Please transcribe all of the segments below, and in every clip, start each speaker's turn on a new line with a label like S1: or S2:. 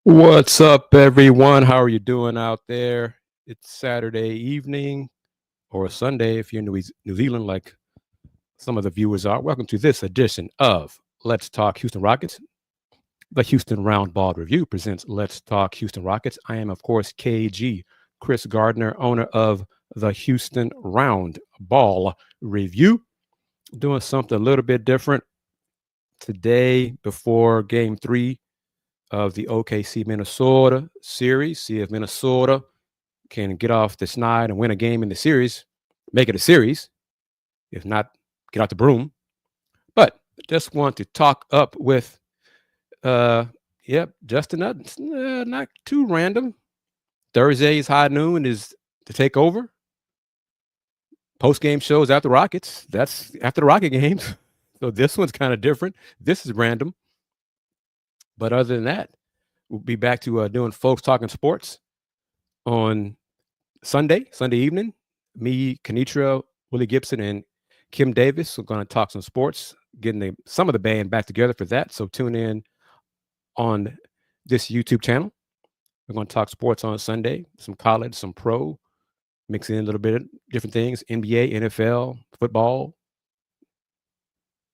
S1: What's up, everyone? How are you doing out there? It's Saturday evening or Sunday if you're in New Zealand, like some of the viewers are. Welcome to this edition of Let's Talk Houston Rockets. The Houston Roundball Review presents Let's Talk Houston Rockets. I am, of course, KG, Kris Gardner, owner of the Houston Roundball Review. Doing something a little bit different today before game three of the OKC Minnesota series. See if Minnesota can get off the snide and win a game in the series, make it a series. If not, get out the broom. But just want to talk up with, Justin, not too random. Thursday's high noon is to take over. Post game shows after Rockets. That's after the Rocket games. So this one's kind of different. This is random. But other than that, we'll be back to doing folks talking sports on Sunday evening. Me, Kenitra, Willie Gibson, and Kim Davis are going to talk some sports, getting some of the band back together for that. So tune in on this YouTube channel. We're going to talk sports on Sunday, some college, some pro, mixing in a little bit of different things, NBA, NFL, football,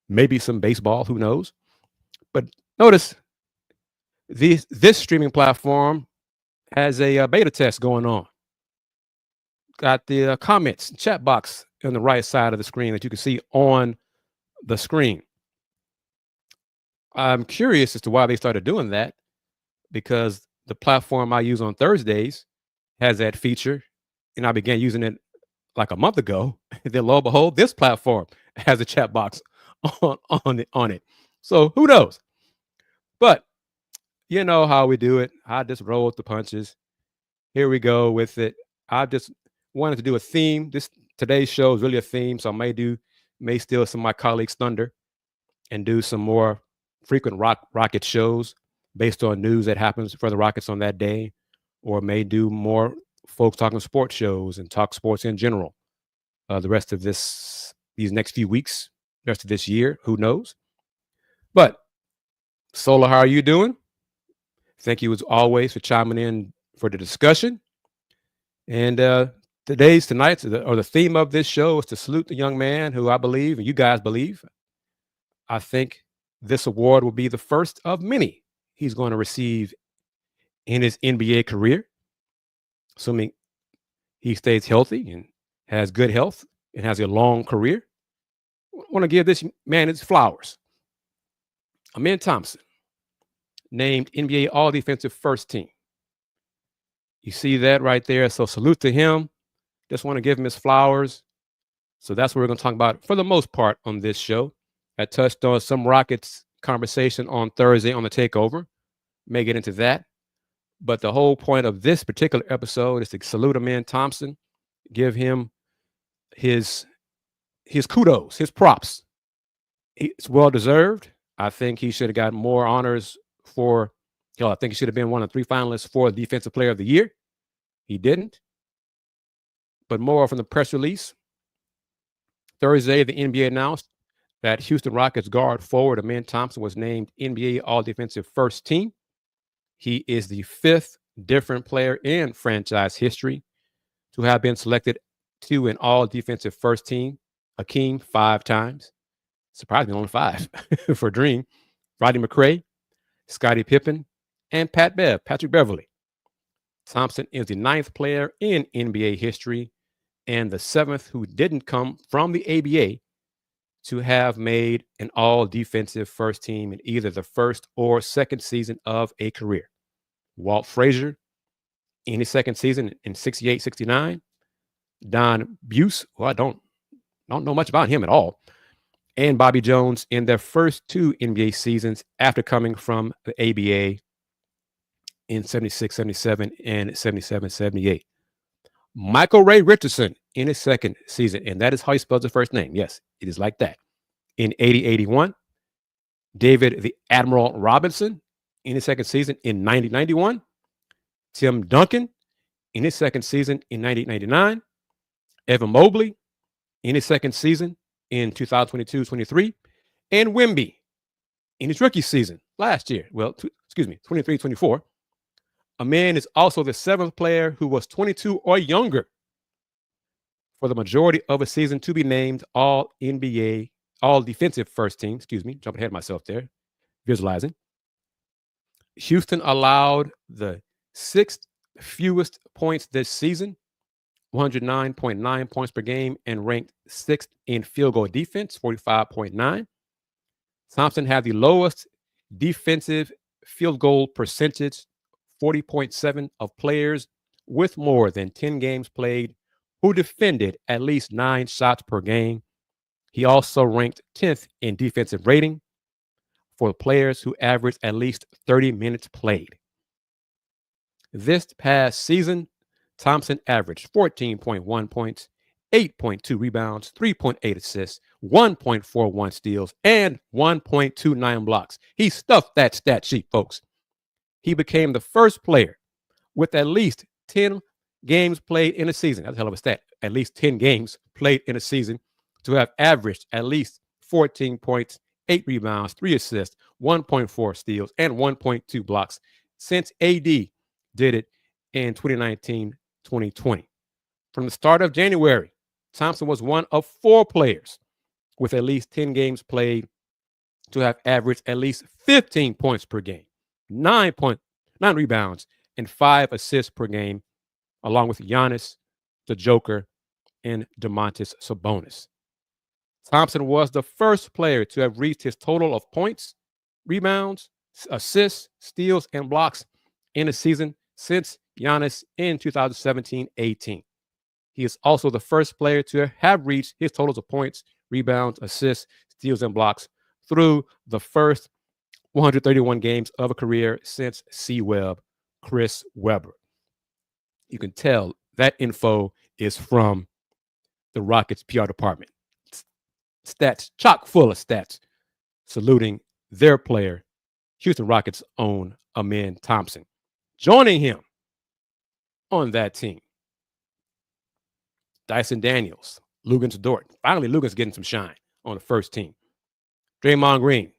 S1: maybe some baseball, who knows. But notice this streaming platform has a beta test going on. Got the comments chat box on the right side of the screen that you can see on the screen. I'm curious as to why they started doing that, because the platform I use on Thursdays has that feature, and I began using it like a month ago. Then lo and behold, this platform has a chat box on it. So who knows? But you know how we do it. I just roll with the punches. Here we go with it. I just wanted to do a theme. Today's show is really a theme, so I may steal some of my colleagues' thunder and do some more frequent Rocket shows based on news that happens for the Rockets on that day, or may do more folks talking sports shows and talk sports in general. The rest of these next few weeks, the rest of this year, who knows? But Sola, how are you doing? Thank you as always for chiming in for the discussion. And the theme of this show is to salute the young man who I believe, and you guys believe, I think this award will be the first of many he's going to receive in his NBA career, assuming he stays healthy and has good health and has a long career. I want to give this man his flowers. Amen Thompson, named NBA All-Defensive First Team. You see that right there. So salute to him. Just want to give him his flowers. So that's what we're going to talk about for the most part on this show. I touched on some Rockets conversation on Thursday on the takeover. May get into that. But the whole point of this particular episode is to salute Amen Thompson, give him his kudos, his props. It's well deserved. I think he should have got more honors I think he should have been one of 3 finalists for Defensive Player of the Year. He didn't. But more from the press release. Thursday, the NBA announced that Houston Rockets guard forward Amen Thompson was named NBA All-Defensive First Team. He is the 5th different player in franchise history to have been selected to an All-Defensive First Team. Hakeem 5 times. Surprisingly, only 5 for Dream. Rodney McRae, Scottie Pippen, and Patrick Beverley. Thompson is the 9th player in NBA history and the 7th who didn't come from the ABA to have made an all-defensive first team in either the first or second season of a career. Walt Frazier in his second season in 68-69. Don Buse, who I don't know much about him at all, and Bobby Jones in their first 2 NBA seasons after coming from the ABA in 76-77 and 77-78. Michael Ray Richardson in his second season, and that is how he spells his first name. Yes, it is like that. In 80-81. David the Admiral Robinson in his second season in 90-91. Tim Duncan in his second season in 90-99. Evan Mobley in his second season in 2022-23. And Wemby in his rookie season last year. 23-24. Amen is also the 7th player who was 22 or younger for the majority of a season to be named All NBA, All Defensive First Team. Excuse me, jumping ahead of myself there, visualizing. Houston allowed the 6th fewest points this season, 109.9 points per game, and ranked 6th in field goal defense, 45.9. Thompson had the lowest defensive field goal percentage, 40.7 of players with more than 10 games played who defended at least 9 shots per game. He also ranked 10th in defensive rating for players who averaged at least 30 minutes played. This past season, Thompson averaged 14.1 points, 8.2 rebounds, 3.8 assists, 1.41 steals, and 1.29 blocks. He stuffed that stat sheet, folks. He became the first player with at least 10 games played in a season. That's a hell of a stat. At least 10 games played in a season to have averaged at least 14 points, 8 rebounds, 3 assists, 1.4 steals, and 1.2 blocks since AD did it in 2019-2020. From the start of January, Thompson was one of 4 players with at least 10 games played to have averaged at least 15 points per game, 9 rebounds, and 5 assists per game, along with Giannis, the Joker, and Domantas Sabonis. Thompson was the first player to have reached his total of points, rebounds, assists, steals, and blocks in a season since Giannis in 2017-18. He is also the first player to have reached his totals of points, rebounds, assists, steals, and blocks through the first 131 games of a career since C-Web, Chris Webber. You can tell that info is from the Rockets PR department. Stats, chock full of stats, saluting their player, Houston Rockets' own Amen Thompson. Joining him on that team, Dyson Daniels, Luguentz Dort. Finally, Luguentz getting some shine on the first team. Draymond Green,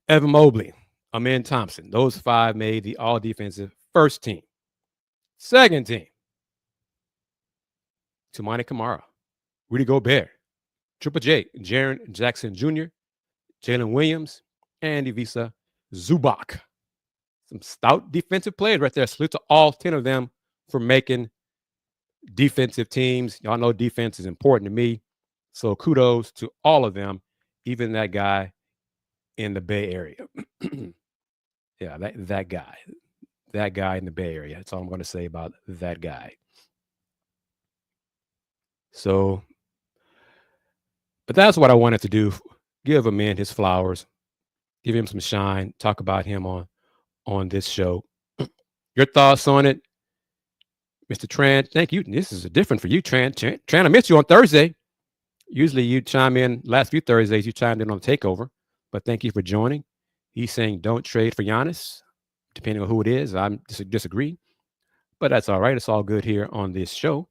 S1: Evan Mobley, Amen Thompson. Those 5 made the all-defensive first team. Second team, Toumani Camara, Rudy Gobert, Triple J, Jaren Jackson Jr., Jalen Williams, and Ivica Zubac. Some stout defensive players right there. Salute to all 10 of them for making defensive teams. Y'all know defense is important to me. So kudos to all of them, even that guy in the Bay Area. Yeah, that guy in the Bay Area. That's all I'm going to say about that guy. So, but that's what I wanted to do. Give Amen his flowers, give him some shine, talk about him on this show. Your thoughts on it, Mr. Tran? Thank you. This is different for you, Tran. Tran, I missed you on Thursday. Usually you chime in, last few Thursdays you chimed in on the takeover, but thank you for joining. He's saying don't trade for Giannis, depending on who it is. I disagree, but that's all right. It's all good here on this show.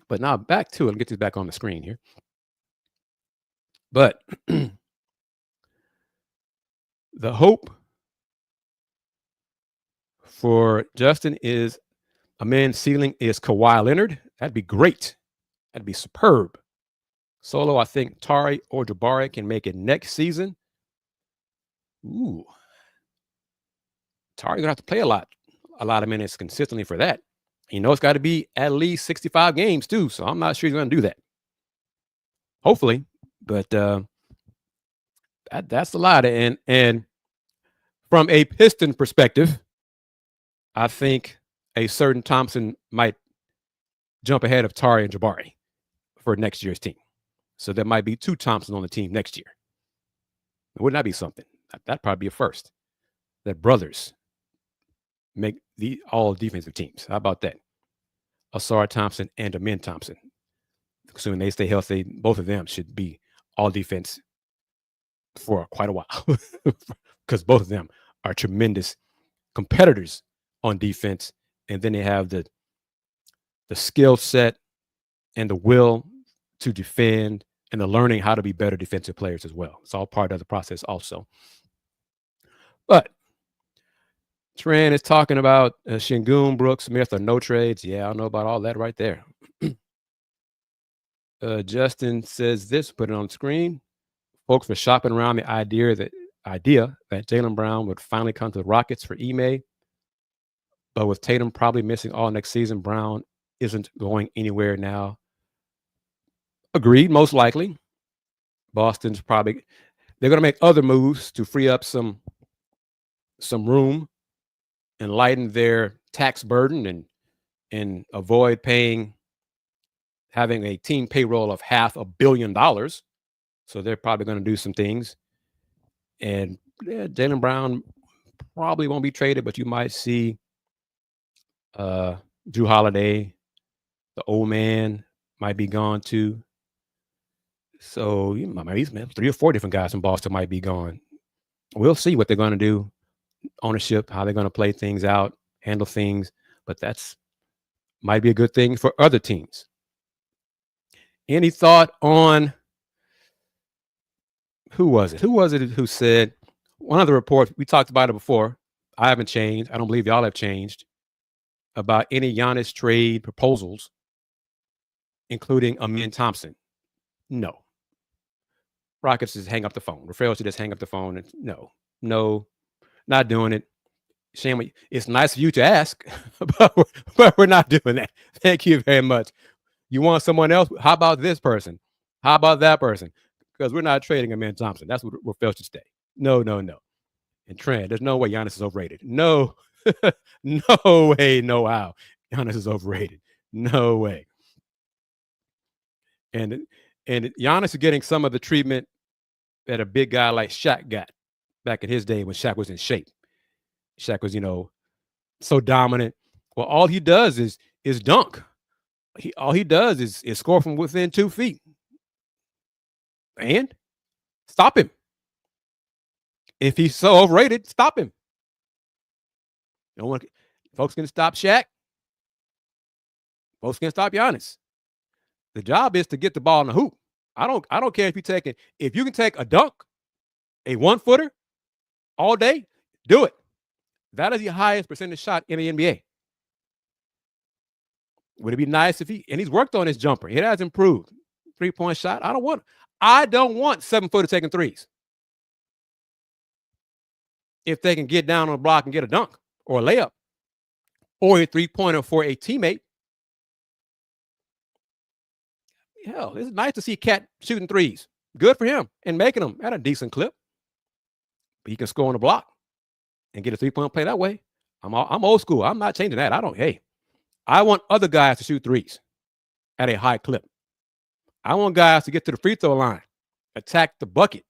S1: But now back to it. I'll get this back on the screen here. But the hope for Justin is Amen's ceiling is Kawhi Leonard. That'd be great. That'd be superb. Solo, I think Tari or Jabari can make it next season. Ooh. Tari's going to have to play a lot of minutes consistently for that. It's got to be at least 65 games too, so I'm not sure he's going to do that. Hopefully, but that's a lot. And from a Piston perspective, I think a certain Thompson might jump ahead of Tari and Jabari for next year's team. So there might be 2 Thompsons on the team next year. Wouldn't that be something? That'd probably be a first. That brothers make the all defensive teams. How about that? Asar Thompson and Amen Thompson. Assuming they stay healthy, both of them should be all defense for quite a while because both of them are tremendous competitors on defense. And then they have the skill set and the will to defend and the learning how to be better defensive players as well. It's all part of the process also. But Trent is talking about Şengün, Brooks, Smith, or no trades. Yeah, I don't know about all that right there. Justin says this, put it on the screen. Folks were shopping around the idea that Jaylen Brown would finally come to the Rockets for Ime. But with Tatum probably missing all next season, Brown isn't going anywhere now. Agreed, most likely. Boston's probably they're going to make other moves to free up some room and lighten their tax burden and avoid having a team payroll of $500 million. So they're probably going to do some things. And Jaylen Brown probably won't be traded, but you might see Drew Holiday, the old man, might be gone too. So maybe 3 or 4 different guys from Boston might be gone. We'll see what they're going to do. Ownership, how they're going to play things out, handle things. But that's might be a good thing for other teams. Any thought on who was it? Who was it who said one of the reports? We talked about it before. I haven't changed. I don't believe y'all have changed about any Giannis trade proposals, including Amen Thompson. No. Rockets just hang up the phone. Rafael should just hang up the phone. And no, not doing it. Shame. It's nice of you to ask, but we're not doing that. Thank you very much. You want someone else? How about this person? How about that person? Because we're not trading Amen Thompson. That's what Rafael should stay. No. And Trent, there's no way Giannis is overrated. No, no way, no how. Giannis is overrated. No way. And Giannis is getting some of the treatment that a big guy like Shaq got back in his day when Shaq was in shape. Shaq was, so dominant. Well, all he does is dunk. All he does is score from within 2 feet. And stop him. If he's so overrated, stop him. No one, folks can stop Shaq. Folks can stop Giannis. The job is to get the ball in the hoop. I don't care if you can take a dunk, a 1-footer all day, do it. That is the highest percentage shot in the NBA. Would it be nice if he's worked on his jumper. It has improved. 3-point shot. I don't want 7-footer taking threes. If they can get down on the block and get a dunk or a layup or a 3-pointer for a teammate. Hell, it's nice to see Cat shooting threes. Good for him and making them at a decent clip. But he can score on the block and get a 3-point play that way. I'm old school. I'm not changing that. I want other guys to shoot threes at a high clip. I want guys to get to the free throw line, attack the bucket.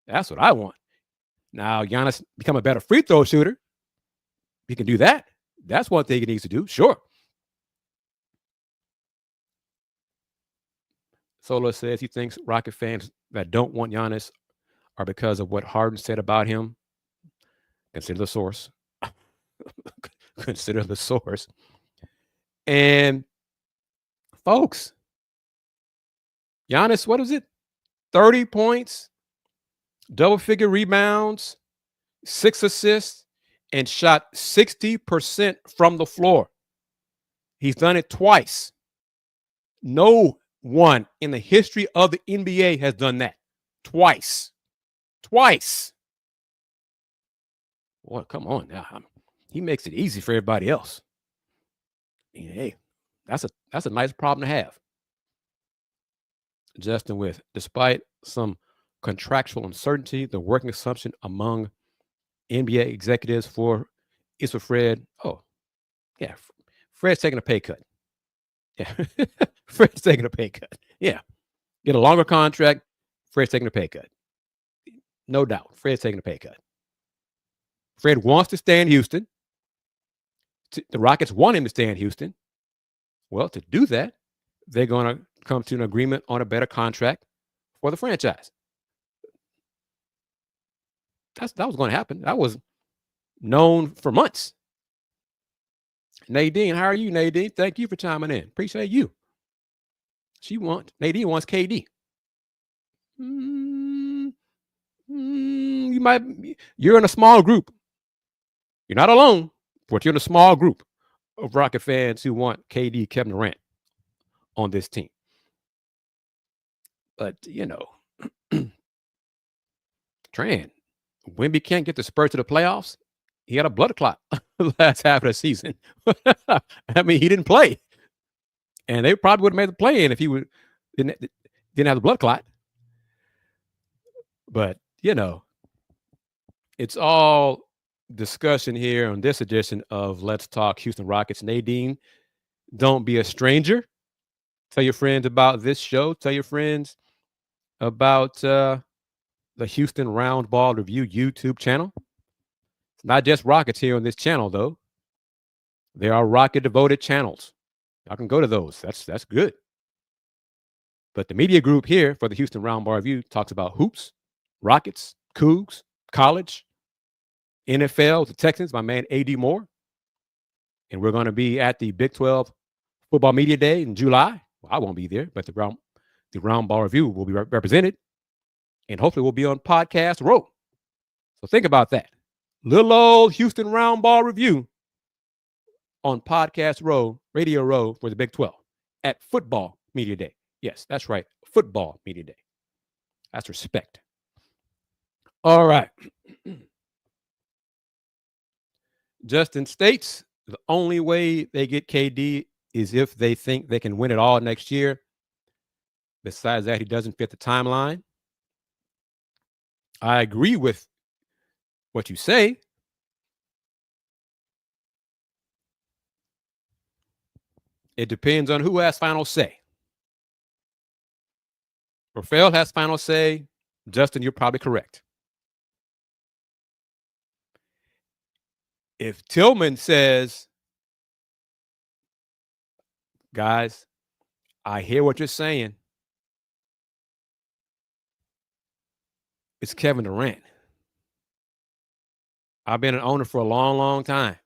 S1: That's what I want. Now, Giannis become a better free throw shooter. He can do that. That's one thing he needs to do. Sure. Solo says he thinks Rocket fans that don't want Giannis are because of what Harden said about him. Consider the source. Consider the source. And folks, Giannis, what is it? 30 points, double-figure rebounds, 6 assists, and shot 60% from the floor. He's done it twice. No one in the history of the NBA has done that. Twice. Boy, come on now. He makes it easy for everybody else. Hey, that's a nice problem to have. Justin despite some contractual uncertainty, the working assumption among NBA executives is for Fred. Oh, yeah. Fred's taking a pay cut. Yeah. Fred's taking a pay cut. Yeah. Get a longer contract. Fred's taking a pay cut. No doubt. Fred's taking a pay cut. Fred wants to stay in Houston. The Rockets want him to stay in Houston. Well, to do that, they're going to come to an agreement on a better contract for the franchise. That was going to happen. That was known for months. Nadine, how are you, Nadine? Thank you for chiming in. Appreciate you. Nadine wants KD. You're in a small group You're not alone, but you're in a small group of Rocket fans who want KD, Kevin Durant on this team. But, Tran, Wemby can't get the Spurs to the playoffs. He had a blood clot last half of the season. I mean, he didn't play. And they probably would have made the play in if he didn't have the blood clot. But, it's all discussion here on this edition of Let's Talk Houston Rockets. Nadine, don't be a stranger. Tell your friends about this show. Tell your friends about the Houston Roundball Review YouTube channel. It's not just Rockets here on this channel, though. There are Rocket-devoted channels. Y'all can go to those. That's good. But the media group here for the Houston Roundball Review talks about hoops, Rockets, Cougs, college, NFL, the Texans, my man A.D. Moore. And we're going to be at the Big 12 Football Media Day in July. Well, I won't be there, but the Roundball Review will be represented. And hopefully we'll be on Podcast Row. So think about that. Little old Houston Roundball Review on Podcast Row, Radio Row for the Big 12 at Football Media Day. Yes, that's right. Football Media Day. That's respect. All right. Justin states the only way they get KD is if they think they can win it all next year. Besides that, he doesn't fit the timeline. I agree with what you say. It depends on who has final say. Rafael has final say. Justin, you're probably correct. If Tillman says, guys, I hear what you're saying. It's Kevin Durant. I've been an owner for a long, long time.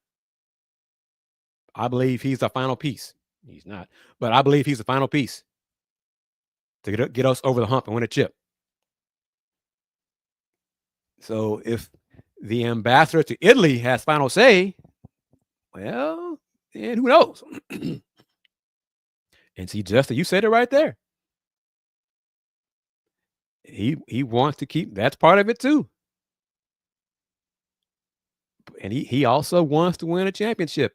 S1: I believe he's the final piece. He's not, but I believe he's the final piece to get us over the hump and win a chip. So if the ambassador to Italy has final say, well, and who knows? And see, Justin, you said it right there. He wants to keep, that's part of it too. And he also wants to win a championship.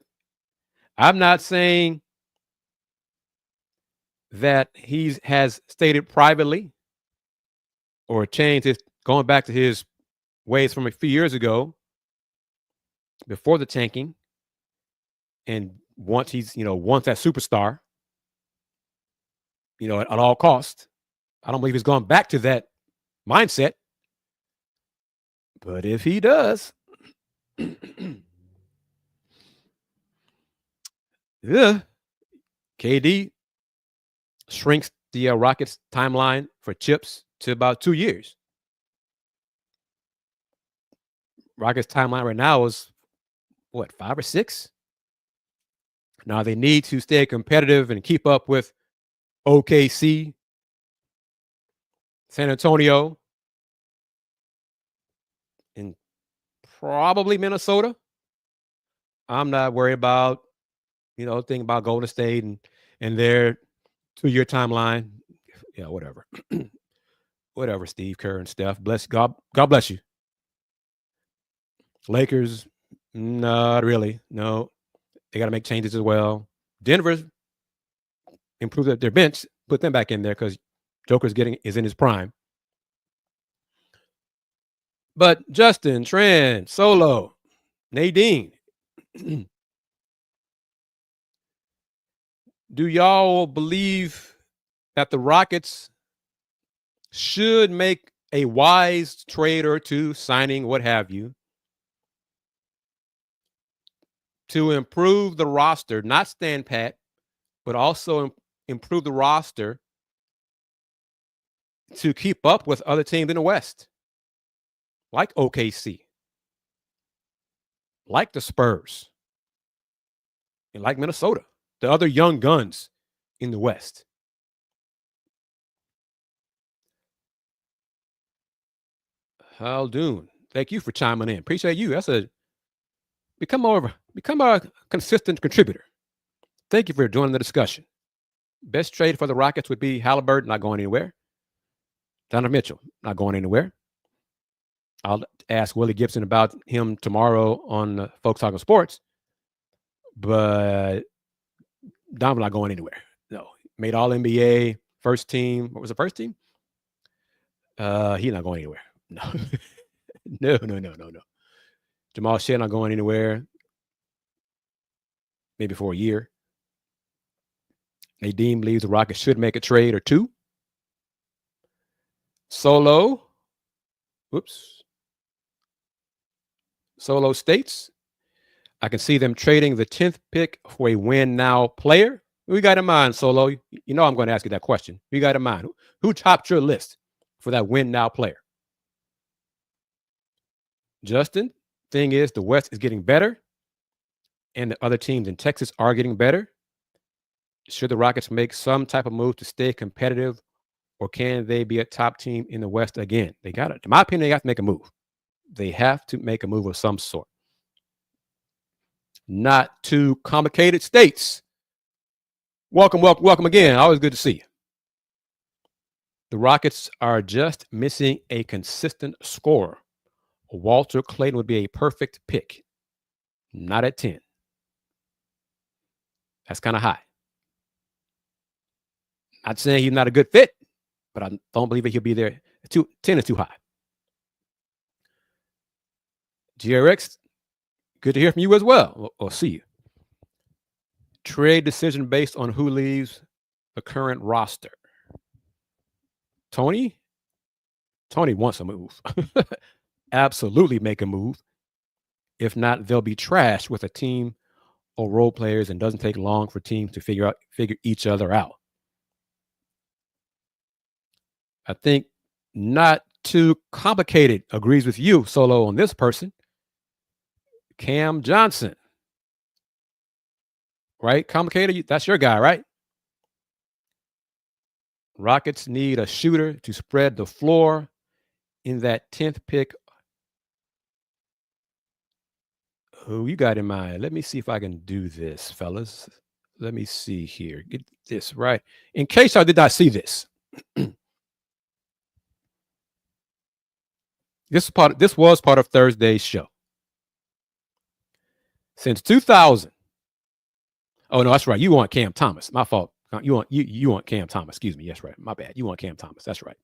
S1: I'm not saying that he has stated privately or changed his, going back to his ways from a few years ago before the tanking. And once he's, once that superstar, at all costs. I don't believe he's gone back to that mindset. But if he does, yeah, KD shrinks the Rockets timeline for chips to about 2 years. Rockets timeline right now is what, 5 or 6? Now they need to stay competitive and keep up with OKC, San Antonio, and probably Minnesota. I'm not worried about, thing about Golden State and their 2-year timeline. Yeah, whatever. Whatever, Steve Kerr and Steph. God bless you. Lakers, not really. No, they got to make changes as well. Denver's improved their bench, put them back in there because Joker's is in his prime. But Justin, Tran, Solo, Nadine, do y'all believe that the Rockets should make a wise trade or two, signing what have you, to improve the roster, not stand pat, but also improve the roster to keep up with other teams in the West, like OKC, like the Spurs, and like Minnesota, the other young guns in the West? Haldoon, thank you for chiming in. Appreciate you. That's a become a consistent contributor. Thank you for joining the discussion. Best trade for the Rockets would be Halliburton not going anywhere. Donovan Mitchell not going anywhere. I'll ask Willie Gibson about him tomorrow on Folks Talking Sports. But Donovan not going anywhere. No, made All NBA, first team. What was the first team? He's not going anywhere. No, no. Jamal Shea not going anywhere. Maybe for a year. Nadeem believes the Rockets should make a trade or two. Solo states, I can see them trading the 10th pick for a win now player. Who you got in mind, Solo? You know I'm going to ask you that question. Who you got in mind? Who topped your list for that win now player? Justin, thing is, the West is getting better, and the other teams in Texas are getting better. Should the Rockets make some type of move to stay competitive, or can they be a top team in the West again? They got it. In my opinion, they have to make a move. They have to make a move of some sort. Not too complicated states. Welcome again. Always good to see you. The Rockets are just missing a consistent scorer. Walter Clayton would be a perfect pick. Not at 10. That's kind of high. Not saying he's not a good fit, but I don't believe that he'll be there. 10 is too high. GRX, good to hear from you as well. We'll see you. Trade decision based on who leaves the current roster. Tony wants a move. Absolutely make a move. If not, they'll be trashed with a team or role players, and doesn't take long for teams to figure each other out. I think not too complicated agrees with you, Solo, on this person. Cam Johnson. Right? Complicated? That's your guy, right? Rockets need a shooter to spread the floor in that 10th pick. Who you got in mind? Let me see if I can do this, fellas. Let me see here. Get this right. In case I did not see this. This was part of Thursday's show. Since 2000. Oh, no, that's right. You want Cam Thomas. My fault. You want Cam Thomas. Excuse me. Yes, right. My bad. You want Cam Thomas. That's right.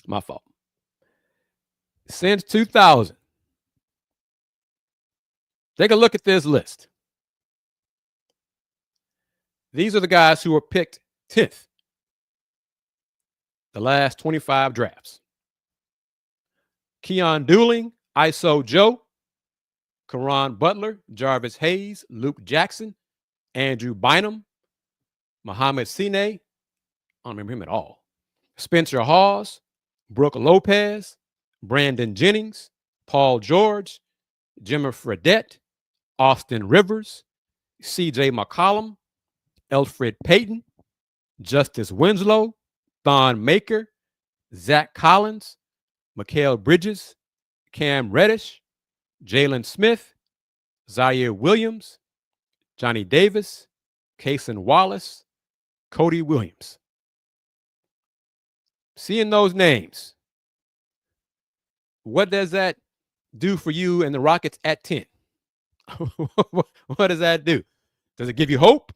S1: My fault. Since 2000. Take a look at this list. These are the guys who were picked 10th. The last 25 drafts. Keon Dooling, ISO Joe, Caron Butler, Jarvis Hayes, Luke Jackson, Andrew Bynum, Mohamed Sine, I don't remember him at all, Spencer Hawes, Brooke Lopez, Brandon Jennings, Paul George, Jimmer Fredette, Austin Rivers, CJ McCollum, Elfrid Payton, Justice Winslow, Thon Maker, Zach Collins, Mikal Bridges, Cam Reddish, Jalen Smith, Zaire Williams, Johnny Davis, Cason Wallace, Cody Williams. Seeing those names, what does that do for you and the Rockets at 10? What does that do? Does it give you hope?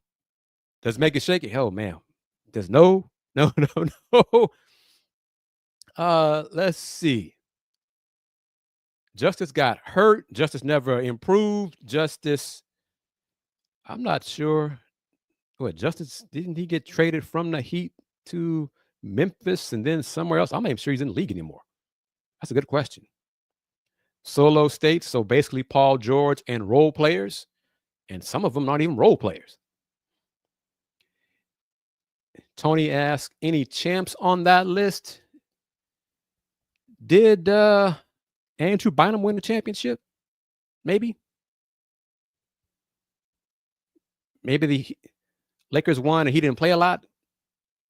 S1: Does it make it shaky? Oh, man. There's no. Let's see. Justice got hurt. Justice never improved. Justice, I'm not sure. What, Justice, didn't he get traded from the Heat to Memphis and then somewhere else? I'm not even sure he's in the league anymore. That's a good question. Solo states, so basically Paul George and role players, and some of them not even role players. Tony asks, any champs on that list? Did Andrew Bynum win the championship? Maybe. Maybe the Lakers won and he didn't play a lot.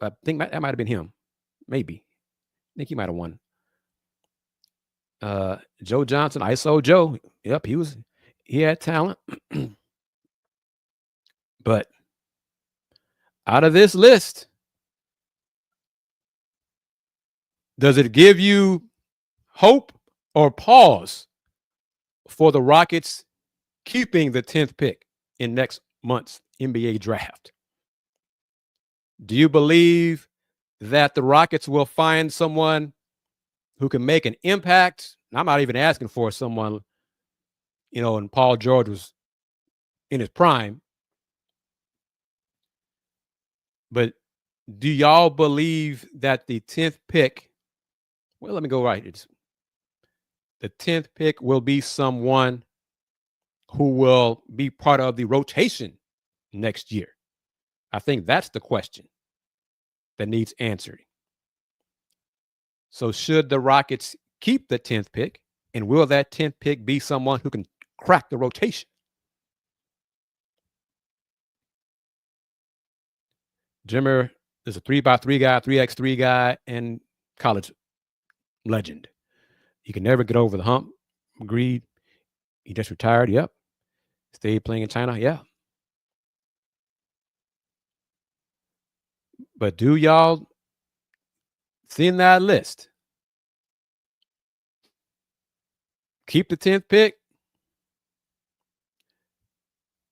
S1: I think that might have been him. Maybe. I think he might have won. Joe Johnson, ISO Joe. Yep, He had talent. But out of this list, does it give you hope or pause for the Rockets keeping the 10th pick in next month's NBA draft? Do you believe that the Rockets will find someone who can make an impact? I'm not even asking for someone, and Paul George was in his prime. But do y'all believe that the 10th pick, well, let me go right. The 10th pick will be someone who will be part of the rotation next year? I think that's the question that needs answering. So should the Rockets keep the 10th pick, and will that 10th pick be someone who can crack the rotation? Jimmer is a 3x3 guy, 3x3 guy, and college legend. He can never get over the hump. Agreed. He just retired. Yep. Stayed playing in China. Yeah. But do y'all see in that list? Keep the 10th pick.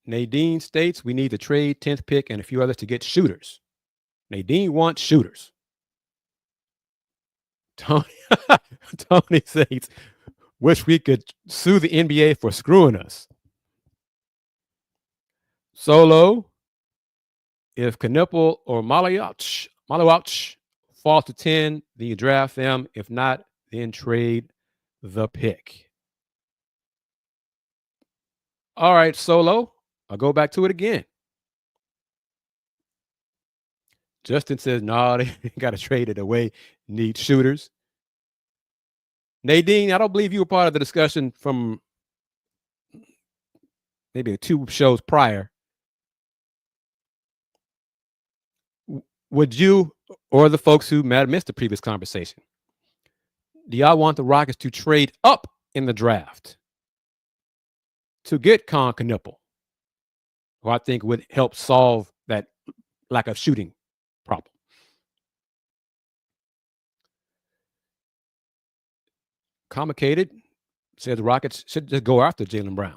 S1: Nadine states we need to trade 10th pick and a few others to get shooters. Nadine wants shooters. Tony says, wish we could sue the NBA for screwing us. Solo, if Knipple or Malawach fall to 10, then you draft them. If not, then trade the pick. All right, Solo, I'll go back to it again. Justin says, no, they got to trade it away. Need shooters. Nadine, I don't believe you were part of the discussion from maybe 2 shows prior. Would you or the folks who might have missed the previous conversation, do y'all want the Rockets to trade up in the draft to get Con Knipple, who I think would help solve that lack of shooting problem? Complicated said the Rockets should just go after Jaylen Brown.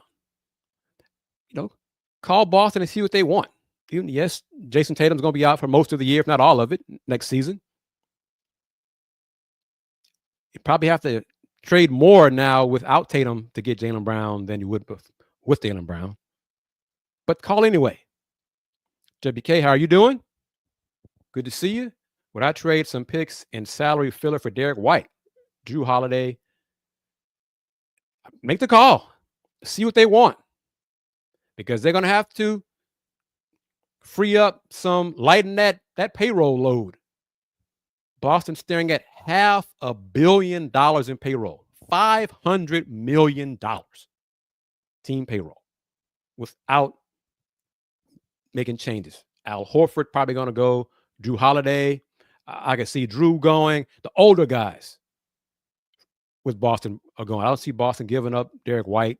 S1: Call Boston and see what they want. Yes, Jason Tatum's going to be out for most of the year, if not all of it, next season. You probably have to trade more now without Tatum to get Jaylen Brown than you would with Jaylen Brown. But call anyway. JBK, how are you doing? Good to see you. Would I trade some picks and salary filler for Derek White, Drew Holiday? Make the call. See what they want. Because they're going to have to free up lighten that payroll load. Boston staring at $500 million in payroll. $500 million team payroll without making changes. Al Horford probably going to go. Drew Holiday. I can see Drew going. The older guys with Boston are going. I don't see Boston giving up Derek White,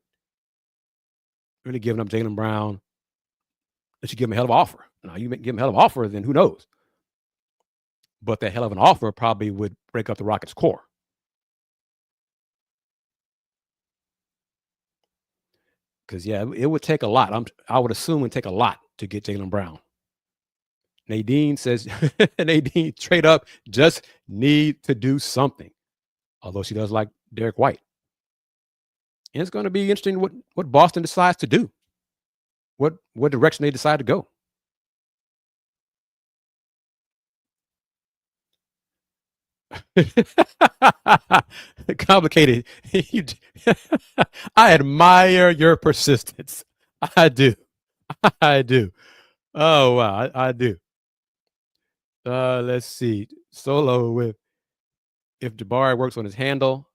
S1: really giving up Jaylen Brown. Unless you give him a hell of an offer. Now, you give him a hell of an offer, then who knows? But that hell of an offer probably would break up the Rockets' core. Because, yeah, it would take a lot. I would assume it would take a lot to get Jaylen Brown. Nadine says, Nadine, trade up, just need to do something. Although she does like Derek White. And it's going to be interesting what Boston decides to do. What direction they decide to go. Complicated. I admire your persistence. I do. Oh, wow. I do. Let's see. Solo with, if Jabari works on his handle,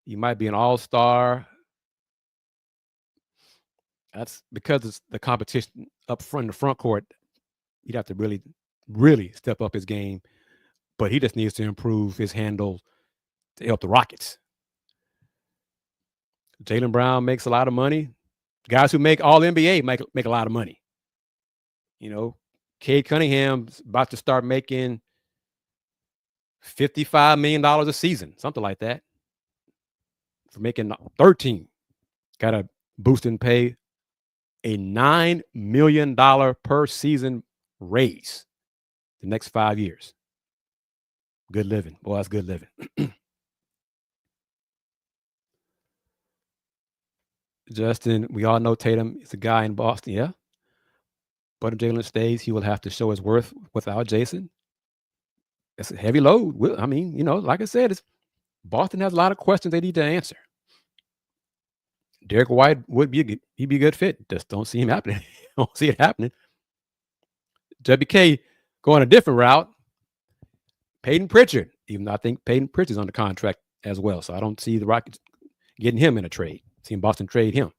S1: he might be an all-star. That's because it's the competition up front in the front court. He'd have to really, really step up his game. But he just needs to improve his handle to help the Rockets. Jaylen Brown makes a lot of money. Guys who make all NBA make a lot of money. You know, Cade Cunningham's about to start making $55 million a season, something like that. For making 13. Got a boost in pay, a $9 million per season raise the next 5 years. Good living. Boy, that's good living. Justin, we all know Tatum is a guy in Boston, yeah. But if Jalen stays, he will have to show his worth without Jason. It's a heavy load. I mean, like I said, Boston has a lot of questions they need to answer. Derek White he'd be a good fit. Just don't see him happening. Don't see it happening. WK going a different route. Peyton Pritchard, even though I think Peyton Pritchard's under contract as well. So I don't see the Rockets getting him in a trade. Seeing Boston trade him.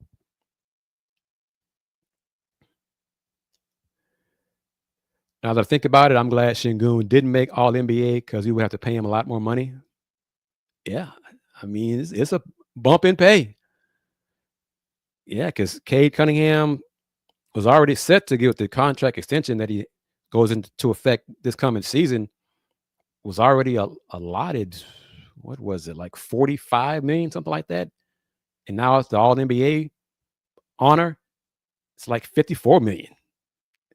S1: Now that I think about it, I'm glad Şengün didn't make all NBA because we would have to pay him a lot more money. Yeah, I mean, it's a bump in pay. Yeah, because Cade Cunningham was already set to get the contract extension that he goes into effect this coming season, was already allotted, what was it, like $45 million, something like that? And now it's the All-NBA honor. It's like $54 million.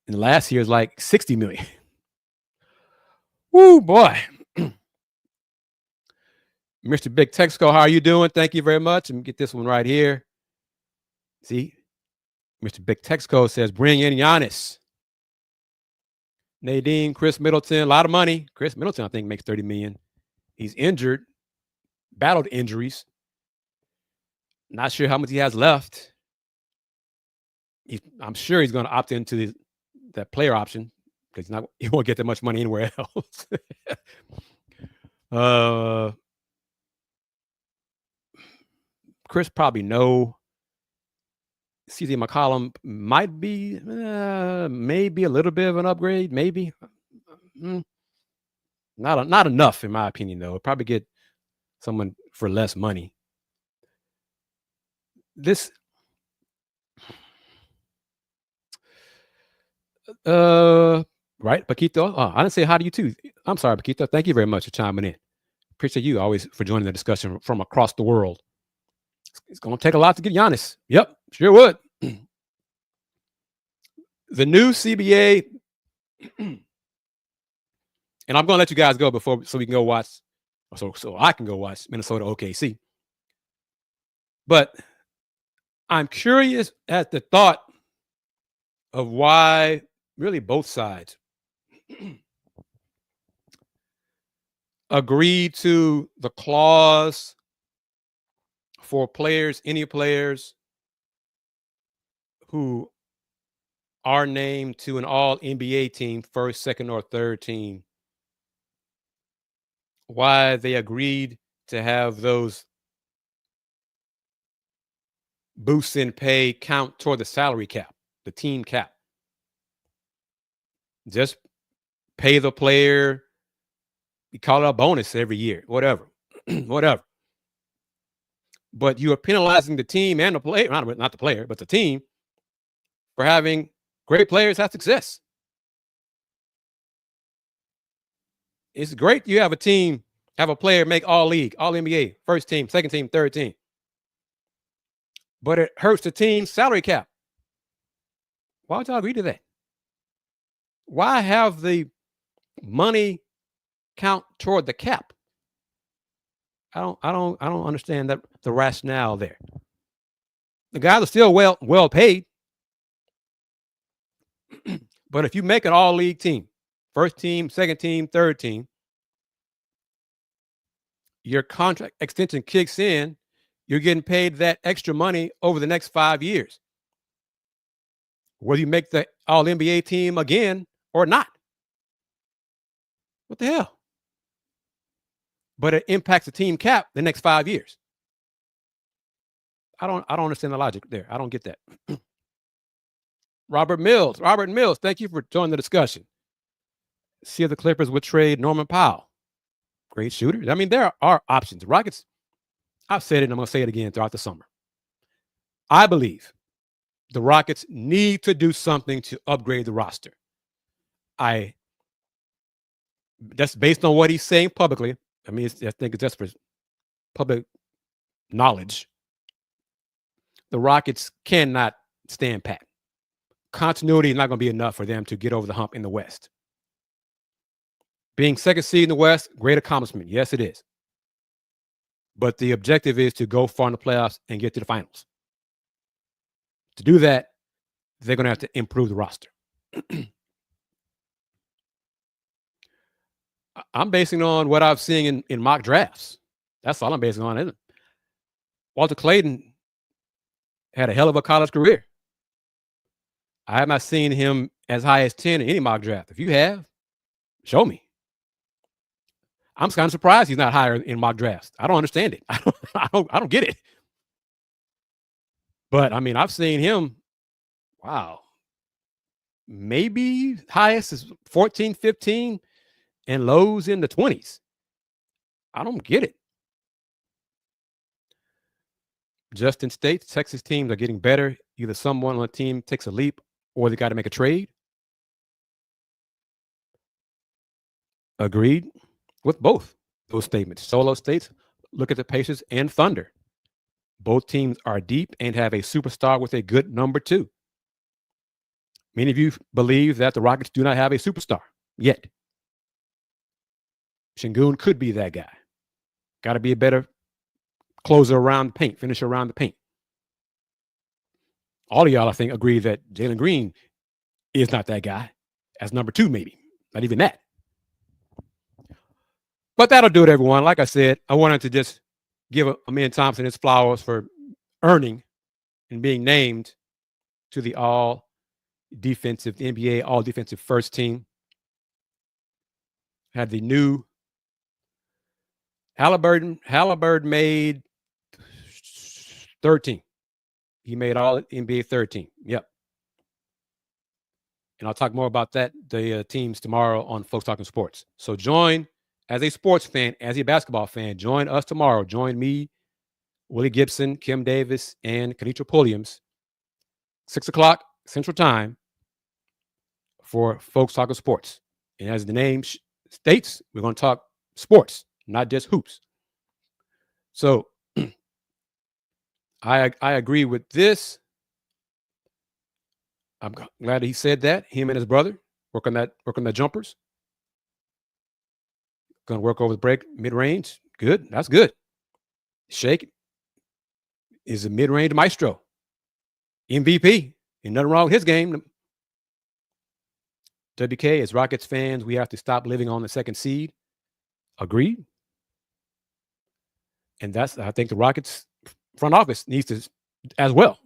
S1: And last year's like $60 million. Woo, boy. Mr. Big Texco, how are you doing? Thank you very much. Let me get this one right here. See, Mr. Big Texco says, bring in Giannis. Nadine, Chris Middleton, a lot of money. Chris Middleton, I think, makes $30 million. He's injured, battled injuries. Not sure how much he has left. I'm sure he's going to opt into that player option because he won't get that much money anywhere else. Chris probably no. CJ McCollum might be maybe a little bit of an upgrade, maybe. Not enough, in my opinion, though. Probably get someone for less money. This right, Paquito. Oh, I didn't say hi to you too. I'm sorry, Paquito. Thank you very much for chiming in. Appreciate you always for joining the discussion from across the world. It's going to take a lot to get Giannis. Yep, sure would. The new CBA, and I'm going to let you guys go so we can go watch, so I can go watch Minnesota OKC. But I'm curious at the thought of why really both sides agreed to the clause for any players who are named to an all NBA team, first, second, or third team, why they agreed to have those boosts in pay count toward the salary cap, the team cap. Just pay the player, you call it a bonus every year, whatever. Whatever. But you are penalizing the team and the player, not the player, but the team, for having great players have success. It's great you have a player make all league, all NBA, first team, second team, third team. But it hurts the team's salary cap. Why would y'all agree to that? Why have the money count toward the cap? I don't understand the rationale there. The guys are still well paid. But if you make an all league team, first team, second team, third team, your contract extension kicks in, you're getting paid that extra money over the next 5 years. Whether you make the all NBA team again or not. What the hell? But it impacts the team cap the next 5 years. I don't understand the logic there. I don't get that. Robert Mills, thank you for joining the discussion. See if the Clippers would trade Norman Powell. Great shooter. I mean, there are options. The Rockets, I've said it and I'm going to say it again throughout the summer. I believe the Rockets need to do something to upgrade the roster. That's based on what he's saying publicly. I mean, I think it's just for public knowledge. The Rockets cannot stand pat. Continuity is not going to be enough for them to get over the hump in the West. Being second seed in the West, great accomplishment. Yes, it is. But the objective is to go far in the playoffs and get to the finals. To do that, they're going to have to improve the roster. I'm basing on what I've seen in mock drafts. That's all I'm basing on, isn't it? Walter Clayton had a hell of a college career. I have not seen him as high as 10 in any mock draft. If you have, show me. I'm kind of surprised he's not higher in mock drafts. I don't understand it. I don't get it. But I mean, I've seen him. Wow. Maybe highest is 14, 15, and lows in the 20s. I don't get it. Justin states Texas teams are getting better. Either someone on the team takes a leap or they got to make a trade. Agreed with both those statements. Solo states, look at the Pacers and Thunder. Both teams are deep and have a superstar with a good number 2. Many of you believe that the Rockets do not have a superstar yet. Şengün could be that guy. Got to be a better closer around the paint, finisher around the paint. All of y'all, I think, agree that Jalen Green is not that guy. As number 2, maybe. Not even that. But that'll do it, everyone. Like I said, I wanted to just give Amen Thompson his flowers for earning and being named to the NBA all-defensive first team. Had the new Halliburton made 13. He made all NBA 13. Yep. And I'll talk more about the teams tomorrow on Folks Talking Sports. So join, as a sports fan, as a basketball fan, join us tomorrow. Join me, Willie Gibson, Kim Davis, and Kenitra Pulliams, 6 o'clock Central Time for Folks Talking Sports. And as the name states, we're going to talk sports, not just hoops. So I agree with this. I'm glad he said that. Him and his brother work on that jumpers. Going to work over the break, mid-range. Good. That's good. Shake is a mid-range maestro. MVP. Ain't nothing wrong with his game. WK, as Rockets fans, we have to stop living on the second seed. Agreed. And I think the Rockets front office needs to as well.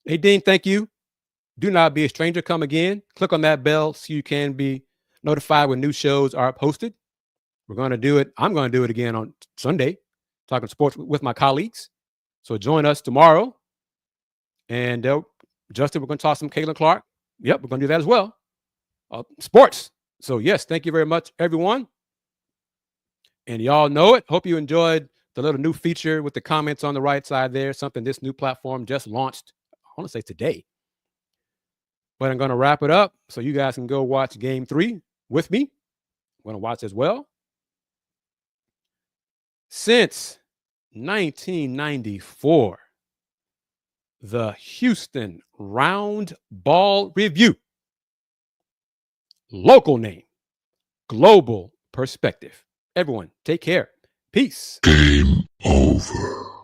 S1: Hey, Dean, thank you. Do not be a stranger. Come again. Click on that bell so you can be notified when new shows are posted. We're going to do it. I'm going to do it again on Sunday, talking sports with my colleagues. So join us tomorrow. And Justin, we're going to talk some Caitlin Clark. Yep, we're going to do that as well. Sports. So yes, thank you very much, everyone. And y'all know it. Hope you enjoyed the little new feature with the comments on the right side there. Something this new platform just launched, I want to say today. But I'm going to wrap it up so you guys can go watch Game 3 with me. I'm going to watch as well. Since 1994, the Houston Roundball Review. Local name, global perspective. Everyone, take care. Peace.
S2: Game over.